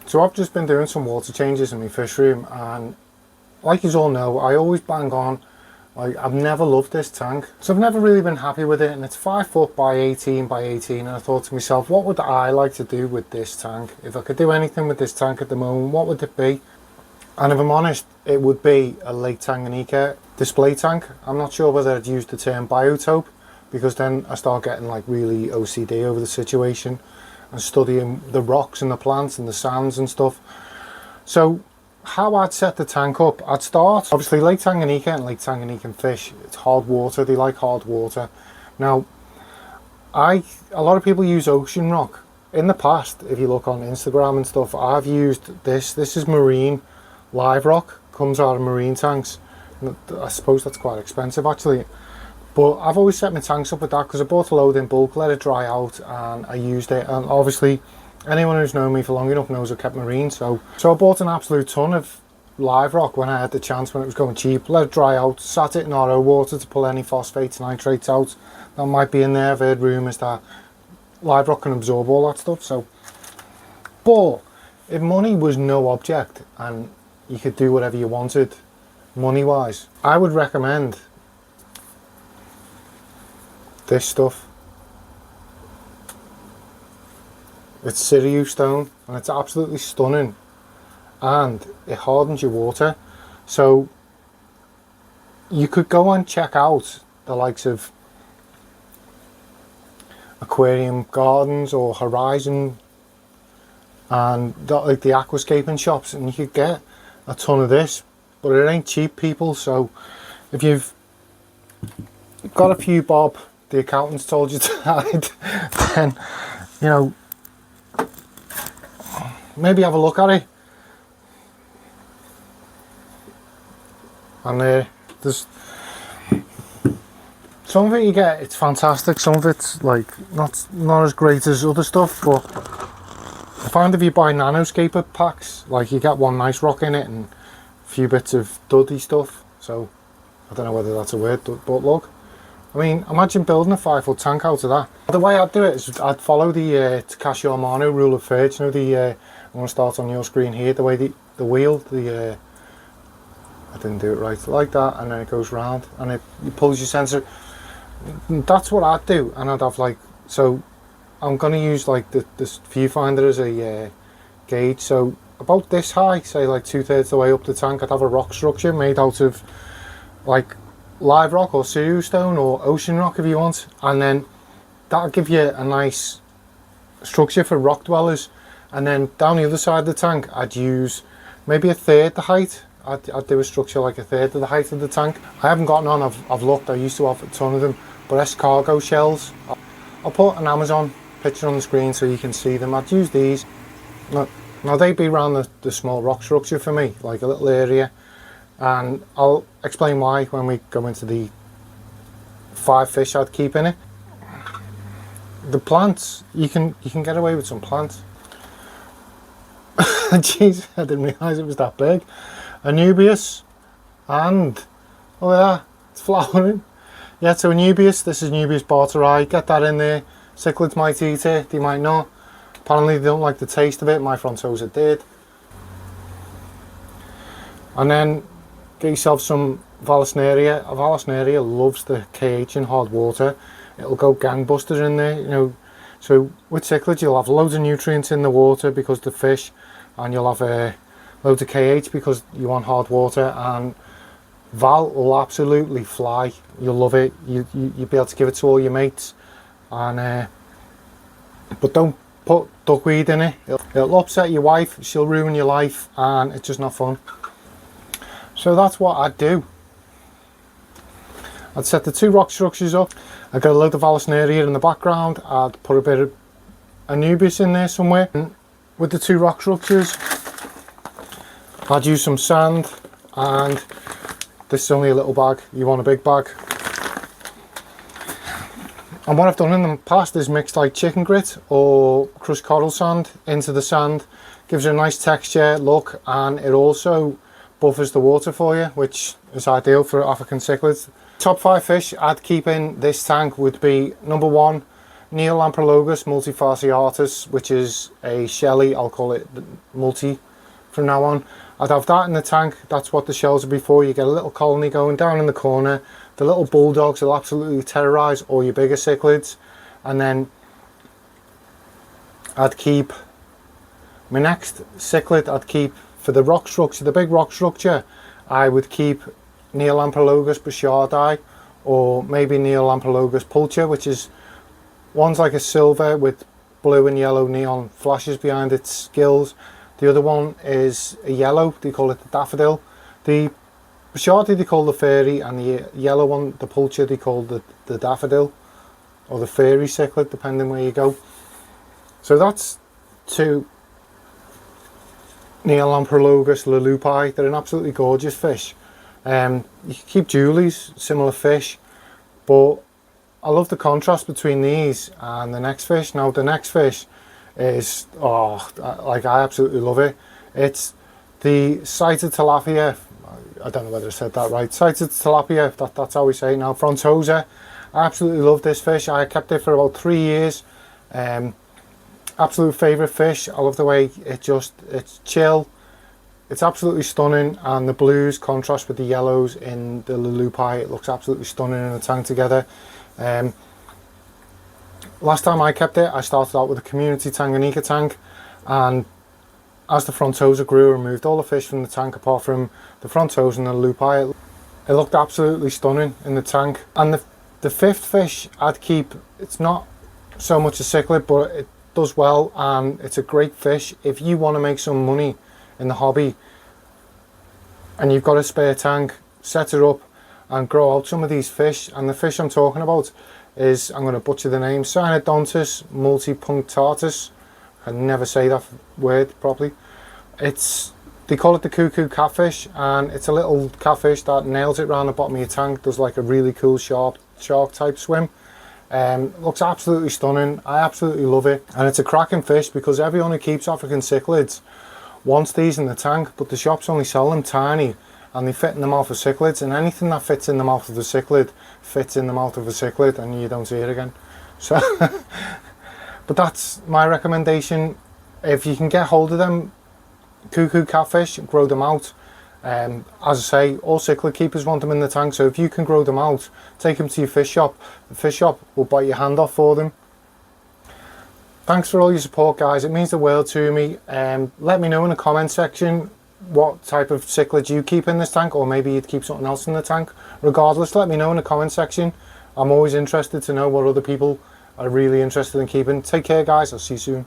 So I've just been doing some water changes in my fish room, and like you all know, I always bang on, like, I've never loved this tank. So I've never really been happy with it, and it's 5 foot by 18 by 18, and I thought to myself, what would I like to do with this tank? If I could do anything with this tank at the moment, what would it be? And if I'm honest, it would be a Lake Tanganyika display tank. I'm not sure whether I'd use the term biotope, because then I start getting like really OCD over the situation and studying the rocks and the plants and the sands and stuff. So how I'd set the tank up, I'd start, obviously Lake Tanganyika and Lake Tanganyikan fish, it's hard water, they like hard water. Now, a lot of people use ocean rock. In the past, if you look on Instagram and stuff, I've used this is marine live rock, comes out of marine tanks. I suppose that's quite expensive actually, but I've always set my tanks up with that because I bought a load in bulk, let it dry out, and I used it. And obviously anyone who's known me for long enough knows I kept marine, so I bought an absolute ton of live rock when I had the chance, when it was going cheap, let it dry out, sat it in RO water to pull any phosphates, nitrates out that might be in there. I've heard rumours that live rock can absorb all that stuff. So, but if money was no object and you could do whatever you wanted money wise, I would recommend this stuff. It's Siriu stone and it's absolutely stunning, and it hardens your water. So you could go and check out the likes of Aquarium Gardens or Horizon and like the aquascaping shops, and you could get a ton of this, but it ain't cheap, people. So if you've got a few bob the accountants told you to hide, then, you know, maybe have a look at it. And there's some of it you get, it's fantastic, some of it's like not as great as other stuff, but I find if you buy nanoscaper packs, like you get one nice rock in it and a few bits of duddy stuff. So I don't know whether that's a word, but look, I mean, imagine building a 5 foot tank out of that. The way I'd do it is I'd follow the Takashi Amano rule of thirds. You know, I'm going to start on your screen here, the way the wheel, I didn't do it right, like that, and then it goes round and it pulls your sensor. That's what I'd do, and I'd have like, so I'm going to use like this viewfinder as a gauge. So about this high, say like 2/3 the way up the tank, I'd have a rock structure made out of like live rock or Siriu stone or ocean rock if you want, and then that'll give you a nice structure for rock dwellers. And then down the other side of the tank, I'd use maybe 1/3 the height. I'd do a structure like 1/3 of the height of the tank. I haven't gotten on, I've looked, I used to have a ton of them, but escargot shells, I'll put an Amazon picture on the screen so you can see them. I'd use these. Now they'd be around the small rock structure for me, like a little area, and I'll explain why when we go into the 5 fish I'd keep in it. The plants, you can get away with some plants. Jeez, I didn't realise it was that big. Anubias, and oh yeah, it's flowering. Yeah, so Anubias, this is Anubias barteri, get that in there. Cichlids might eat it, they might not. Apparently they don't like the taste of it, my frontosa did. And then get yourself some Vallisneria. Vallisneria loves the KH in hard water. It'll go gangbusters in there, you know. So with cichlids you'll have loads of nutrients in the water because the fish, and you'll have loads of KH because you want hard water, and Val will absolutely fly. You'll love it. You'll be able to give it to all your mates. And but don't put duckweed in it. It'll upset your wife, she'll ruin your life, and it's just not fun. So that's what I'd do. I'd set the 2 rock structures up. I'd got a load of Vallisneria in the background. I'd put a bit of Anubias in there somewhere. And with the 2 rock structures, I'd use some sand, and this is only a little bag, you want a big bag. And what I've done in the past is mixed like chicken grit or crushed coral sand into the sand. Gives it a nice texture, look, and it also buffers the water for you, which is ideal for African cichlids. Top 5 fish I'd keep in this tank would be: number 1, Neolamprologus multifasciatus, which is a shelly. I'll call it multi from now on. I'd have that in the tank. That's what the shells are before. You get a little colony going down in the corner. The little bulldogs will absolutely terrorise all your bigger cichlids. And then I'd keep my next cichlid, I'd keep for the rock structure, the big rock structure, I would keep Neolamprologus burchardi, or maybe Neolamprologus pulcher, which is, one's like a silver with blue and yellow neon flashes behind its gills. The other one is a yellow, they call it the daffodil. The burchardi they call the fairy, and the yellow one, the pulcher, they call the daffodil, or the fairy cichlid, depending where you go. So that's two Neolamprologus lulupi. They're an absolutely gorgeous fish. You can keep Julies, similar fish, but I love the contrast between these and the next fish. Now the next fish is, oh, like I absolutely love it. It's the sighted tilapia. I don't know whether I said that right. Sighted tilapia, that's how we say it now. Frontosa. I absolutely love this fish. I kept it for about 3 years. Absolute favourite fish. I love the way it's chill. It's absolutely stunning, and the blues contrast with the yellows in the lulupi. It looks absolutely stunning in the tank together. Last time I kept it, I started out with a community Tanganyika tank, and as the frontosa grew, I removed all the fish from the tank apart from the frontosa and the lulupi. It looked absolutely stunning in the tank. And the fifth fish I'd keep, it's not so much a cichlid, but it does well, and it's a great fish if you want to make some money in the hobby and you've got a spare tank. Set it up and grow out some of these fish. And the fish I'm talking about is, I'm going to butcher the name, Cynodontus multipunctatus. I can never say that word properly. They call it the cuckoo catfish, and it's a little catfish that nails it around the bottom of your tank, does like a really cool shark type swim. Looks absolutely stunning. I absolutely love it, and it's a cracking fish because everyone who keeps African cichlids wants these in the tank, but the shops only sell them tiny and they fit in the mouth of cichlids, and anything that fits in the mouth of the cichlid fits in the mouth of a cichlid and you don't see it again. So but that's my recommendation. If you can get hold of them cuckoo catfish, grow them out. As I say, all cichlid keepers want them in the tank, so if you can grow them out, take them to your fish shop. The fish shop will bite your hand off for them. Thanks for all your support, guys. It means the world to me. Let me know in the comment section what type of cichlids you keep in this tank, or maybe you'd keep something else in the tank. Regardless, let me know in the comment section. I'm always interested to know what other people are really interested in keeping. Take care, guys. I'll see you soon.